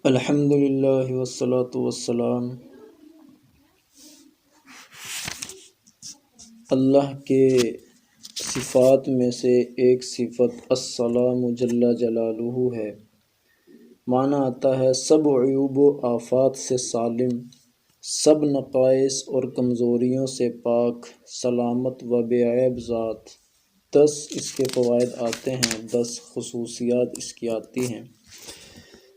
الحمد للہ والصلاة والسلام اللہ کے صفات میں سے ایک صفت السلام جل جلالہ ہے۔ معنی آتا ہے سب عیوب و آفات سے سالم، سب نقائص اور کمزوریوں سے پاک، سلامت و بے عیب ذات۔ 10 اس کے فوائد آتے ہیں، 10 خصوصیات اس کی آتی ہیں۔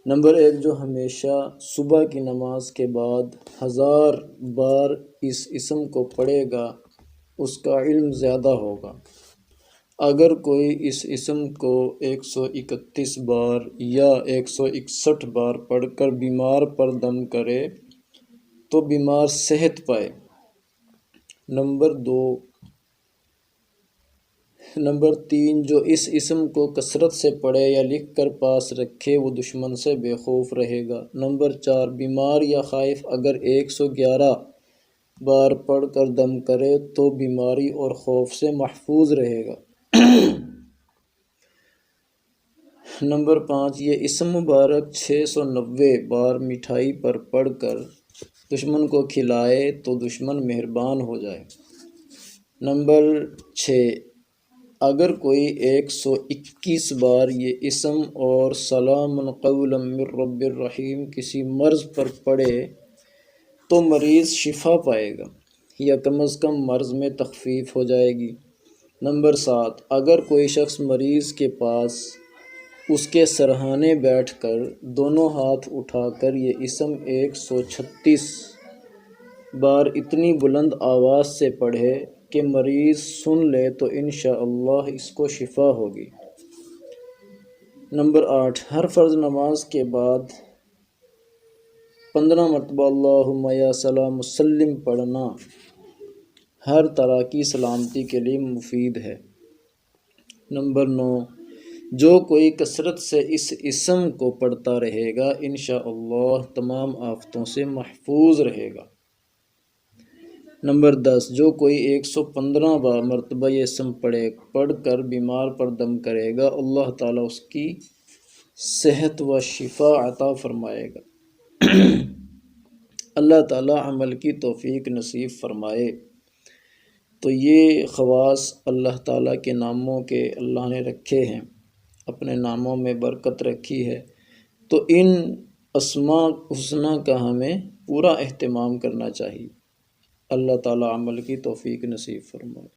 نمبر 1، جو ہمیشہ صبح کی نماز کے بعد 1000 بار اس اسم کو پڑھے گا اس کا علم زیادہ ہوگا۔ اگر کوئی اس اسم کو 131 بار یا 161 بار پڑھ کر بیمار پر دم کرے تو بیمار صحت پائے۔ نمبر 3، جو اس اسم کو کثرت سے پڑھے یا لکھ کر پاس رکھے وہ دشمن سے بے خوف رہے گا۔ نمبر 4، بیمار یا خائف اگر 111 بار پڑھ کر دم کرے تو بیماری اور خوف سے محفوظ رہے گا۔ نمبر 5، یہ اسم مبارک 690 بار مٹھائی پر پڑھ کر دشمن کو کھلائے تو دشمن مہربان ہو جائے۔ نمبر 6، اگر کوئی 121 بار یہ اسم اور سلام قولا من رب الرحیم کسی مرض پر پڑھے تو مریض شفا پائے گا یا کم از کم مرض میں تخفیف ہو جائے گی۔ نمبر 7، اگر کوئی شخص مریض کے پاس اس کے سرہانے بیٹھ کر دونوں ہاتھ اٹھا کر یہ اسم 136 بار اتنی بلند آواز سے پڑھے کہ مریض سن لے تو انشاءاللہ اس کو شفا ہوگی۔ نمبر 8، ہر فرض نماز کے بعد 15 مرتبہ اللہم یا سلام وسلم پڑھنا ہر طرح کی سلامتی کے لیے مفید ہے۔ نمبر 9، جو کوئی کثرت سے اس اسم کو پڑھتا رہے گا انشاءاللہ تمام آفتوں سے محفوظ رہے گا۔ نمبر 10، جو کوئی 115 مرتبہ یہ اسم پڑھ کر بیمار پر دم کرے گا اللہ تعالیٰ اس کی صحت و شفا عطا فرمائے گا۔ اللہ تعالیٰ عمل کی توفیق نصیب فرمائے۔ تو یہ خواص اللہ تعالیٰ کے ناموں کے اللہ نے رکھے ہیں، اپنے ناموں میں برکت رکھی ہے، تو ان اسماء الحسنی کا ہمیں پورا اہتمام کرنا چاہیے۔ اللہ تعالیٰ عمل کی توفیق نصیب فرمائے۔